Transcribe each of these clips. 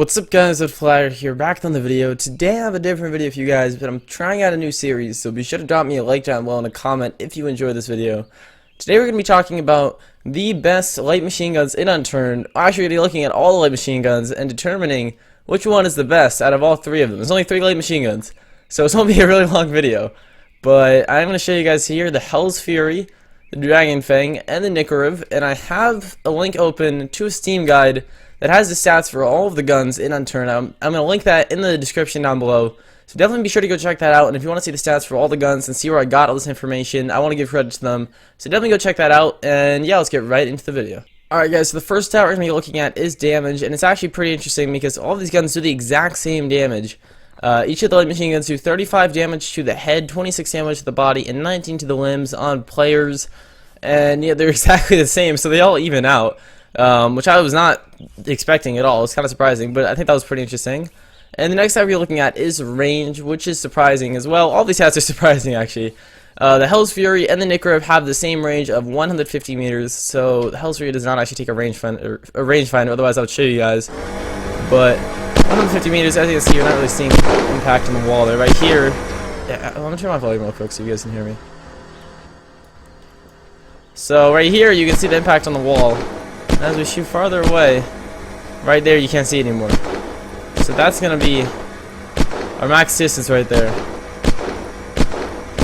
What's up guys, RedFlyer here, back on the video. Today I have a different video for you guys, but I'm trying out a new series, so be sure to drop me a like down below and a comment if you enjoy this video. Today we're going to be talking about the best light machine guns in Unturned. Actually, we're going to be looking at all the light machine guns and determining which one is the best out of all three of them. There's only 3 light machine guns, so it's going to be a really long video. But I'm going to show you guys here the Hell's Fury, the Dragon Fang, and the Nikarov, and I have a link open to a Steam guide that has the stats for all of the guns in Unturned. I'm going to link that in the description down below, so definitely be sure to go check that out. And if you want to see the stats for all the guns and see where I got all this information, I want to give credit to them, so definitely go check that out. And yeah, let's get right into the video. Alright guys, so the first stat we're going to be looking at is damage, and it's actually pretty interesting because all of these guns do the exact same damage. Each of the light machine guns do 35 damage to the head, 26 damage to the body, and 19 to the limbs on players. And yeah, they're exactly the same, so they all even out. Which I was not expecting at all. It's kind of surprising, but I think that was pretty interesting. And the next stat we're looking at is range, which is surprising as well. All these stats are surprising, actually. The Hell's Fury and the Nikarov have the same range of 150 meters, so the Hell's Fury does not actually take a rangefinder, otherwise I would show you guys. But 150 meters, as you can see, you're not really seeing impact on the wall there. Right here, yeah, I'm going to turn my volume real quick so you guys can hear me. So right here, you can see the impact on the wall. As we shoot farther away, right there you can't see it anymore. So that's going to be our max distance right there.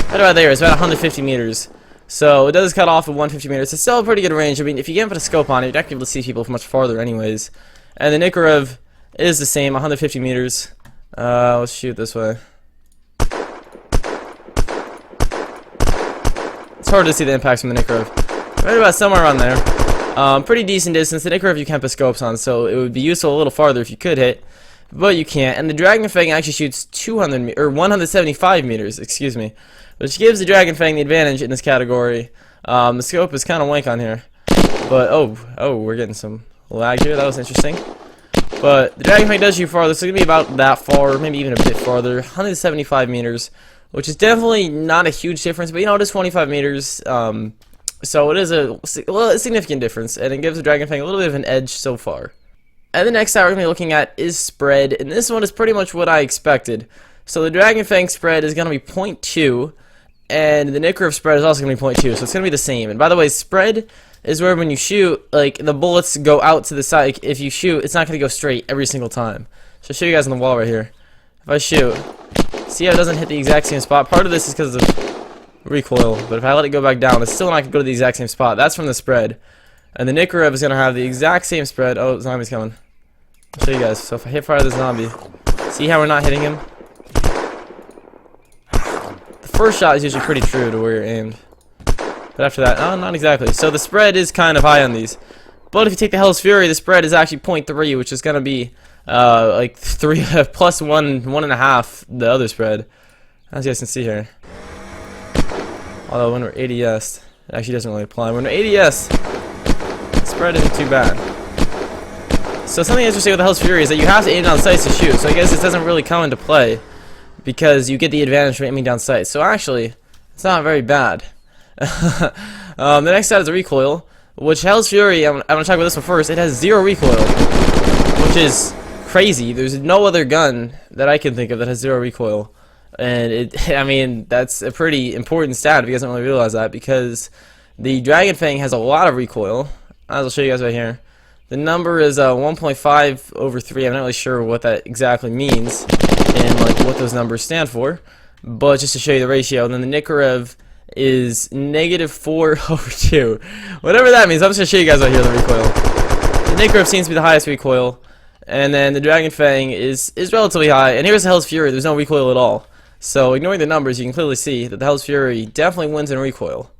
Right about there, it's about 150 meters. So it does cut off at 150 meters. It's still a pretty good range. I mean, if you can't put a scope on it, you're not going to be able to see people from much farther anyways. And the Nikarov is the same, 150 meters. Let's shoot this way. It's hard to see the impacts from the Nikarov. Right about somewhere around there. Pretty decent distance. The Nikarov you can't put scopes on, so it would be useful a little farther if you could hit, but you can't. And the Dragon Fang actually shoots 175 meters, excuse me, which gives the Dragon Fang the advantage in this category. The scope is kind of wank on here, but oh, we're getting some lag here. That was interesting. But the Dragon Fang does shoot farther, so it's gonna be about that far, maybe even a bit farther. 175 meters, which is definitely not a huge difference, but you know, it is 25 meters. So it is a significant difference, and it gives the Dragon Fang a little bit of an edge so far. And the next stat we're going to be looking at is spread, and this one is pretty much what I expected. So the Dragon Fang spread is going to be 0.2, and the Nikarov spread is also going to be 0.2, so it's going to be the same. And by the way, spread is where when you shoot, like, the bullets go out to the side. Like, if you shoot, it's not going to go straight every single time. So I'll show you guys on the wall right here. If I shoot, see how it doesn't hit the exact same spot? Part of this is because of recoil, but if I let it go back down, it's still not going to go to the exact same spot. That's from the spread. And the Nikarov is going to have the exact same spread. Oh, zombie's coming. I'll show you guys. So if I hit fire the zombie, see how we're not hitting him? The first shot is usually pretty true to where you're aimed. But after that, oh, not exactly. So the spread is kind of high on these. But if you take the Hell's Fury, the spread is actually 0.3, which is going to be like 3 plus 1.5 the other spread. As you guys can see here. Although when we're ADS, it actually doesn't really apply. When we're ADS, the spread isn't too bad. So something interesting with the Hell's Fury is that you have to aim down sights to shoot. So I guess this doesn't really come into play because you get the advantage from aiming down sights. So actually, it's not very bad. The next stat is a recoil, which Hell's Fury, I'm going to talk about this one first. It has 0 recoil, which is crazy. There's no other gun that I can think of that has 0 recoil. And I mean, that's a pretty important stat if you guys don't really realize that, because the Dragon Fang has a lot of recoil, as I'll show you guys right here. The number is 1.5 over 3. I'm not really sure what that exactly means and like what those numbers stand for, but just to show you the ratio. And then the Nikarov is -4 over 2. Whatever that means, I'm just going to show you guys right here the recoil. The Nikarov seems to be the highest recoil, and then the Dragon Fang is relatively high. And here's the Hell's Fury. There's no recoil at all. So ignoring the numbers, you can clearly see that the Hell's Fury definitely wins in recoil.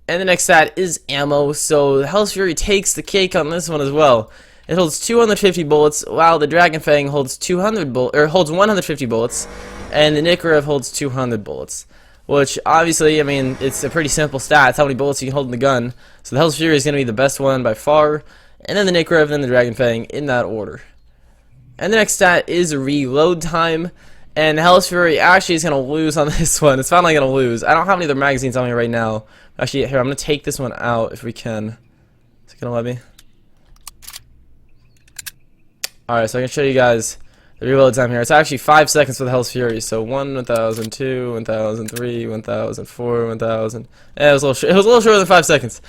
And the next stat is ammo. So the Hell's Fury takes the cake on this one as well. It holds 250 bullets, while the Dragon Fang holds 150 bullets, and the Nikarov holds 200 bullets. Which obviously, I mean, it's a pretty simple stat. It's how many bullets you can hold in the gun. So the Hell's Fury is going to be the best one by far, and then the Nikarov, and then the Dragon Fang in that order. And the next stat is reload time. And Hell's Fury actually is going to lose on this one. It's finally going to lose. I don't have any other magazines on me right now. Actually, here, I'm going to take this one out if we can. Is it going to let me? Alright, so I can show you guys the reload time here. It's actually 5 seconds for the Hell's Fury. So 1, 1000, 2, 1000, 3, 1000, 4, 1000. Yeah, it was a little shorter than 5 seconds.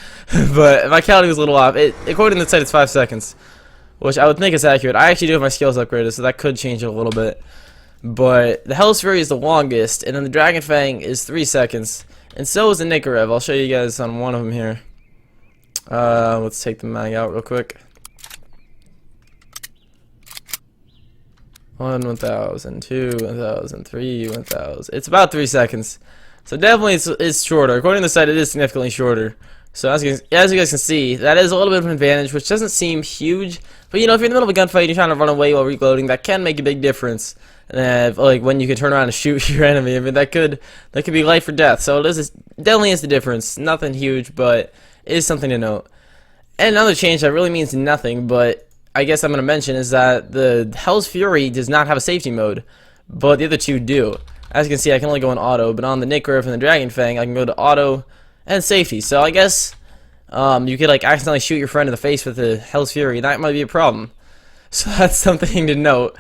But my counting was a little off. According to the site, it's 5 seconds, which I would think is accurate. I actually do have my skills upgraded, so that could change it a little bit. But the Hell's Fury is the longest, and then the Dragon Fang is 3 seconds. And so is the Nikarev. I'll show you guys on one of them here. Let's take the mag out real quick. 1, 1000, 2, 1000, 3, 1000. It's about 3 seconds. So definitely it's shorter. According to the site, it is significantly shorter. So as you guys can see, that is a little bit of an advantage, which doesn't seem huge. But you know, if you're in the middle of a gunfight and you're trying to run away while reloading, that can make a big difference. Like when you can turn around and shoot your enemy. I mean, that could be life or death. So it definitely is the difference. Nothing huge, but it is something to note. And another change that really means nothing, but I guess I'm going to mention, is that the Hell's Fury does not have a safety mode, but the other two do. As you can see, I can only go in auto, but on the Nikarev and the Dragon Fang, I can go to auto and safety. So I guess you could like accidentally shoot your friend in the face with the Hell's Fury. That might be a problem. So that's something to note.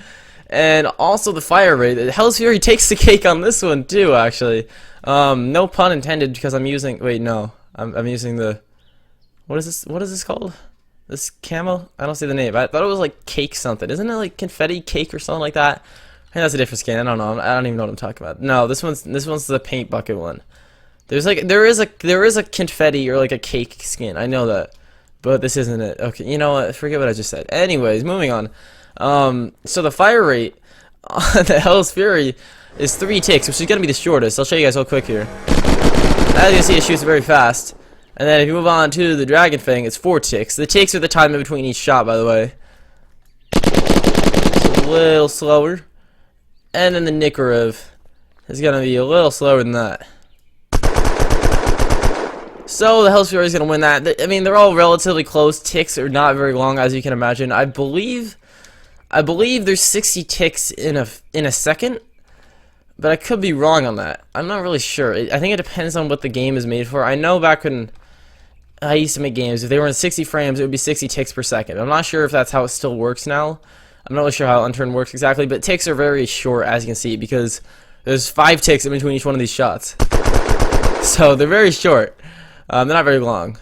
And also the fire rate. The Hell's Fury takes the cake on this one too, actually. No pun intended, because I'm using. Wait, no, I'm using the. What is this? What is this called? This camo? I don't see the name. I thought it was like cake something. Isn't it like confetti cake or something like that? I think that's a different skin. I don't know. I don't even know what I'm talking about. No, this one's the paint bucket one. There is a confetti or like a cake skin. I know that, but this isn't it. Okay, you know what? Forget what I just said. Anyways, moving on. So the fire rate on the Hell's Fury is 3 ticks, which is gonna be the shortest. I'll show you guys real quick here. As you can see, it shoots very fast. And then if you move on to the Dragon Fang, it's 4 ticks. The ticks are the time in between each shot, by the way. It's a little slower. And then the Nikarev is going to be a little slower than that. So the Hell's Fury is going to win that. I mean, they're all relatively close. Ticks are not very long, as you can imagine. I believe there's 60 ticks in a second. But I could be wrong on that. I'm not really sure. I think it depends on what the game is made for. I know back when I used to make games, if they were in 60 frames, it would be 60 ticks per second. I'm not sure if that's how it still works now. I'm not really sure how Unturned works exactly, but ticks are very short, as you can see, because there's 5 ticks in between each one of these shots. So they're very short. They're not very long.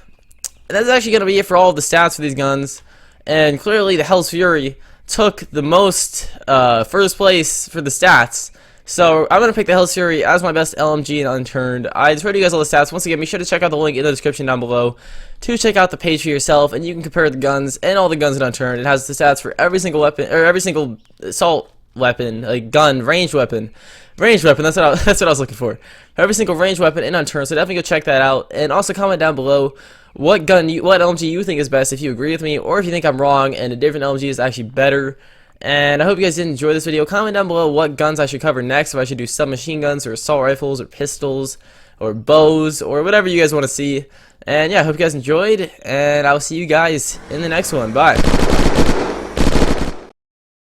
And that's actually going to be it for all of the stats for these guns. And clearly the Hell's Fury took the most first place for the stats. So I'm going to pick the Hell's Fury as my best LMG in Unturned. I just showed you guys all the stats. Once again, be sure to check out the link in the description down below to check out the page for yourself, and you can compare the guns and all the guns in Unturned. It has the stats for every single weapon, or every single assault weapon, like gun, ranged weapon. Ranged weapon, that's what I was looking for. Every single ranged weapon in Unturned, so definitely go check that out. And also comment down below what LMG you think is best, if you agree with me, or if you think I'm wrong and a different LMG is actually better. And I hope you guys did enjoy this video. Comment down below what guns I should cover next, if I should do submachine guns, or assault rifles, or pistols, or bows, or whatever you guys want to see. And yeah, I hope you guys enjoyed, and I will see you guys in the next one. Bye.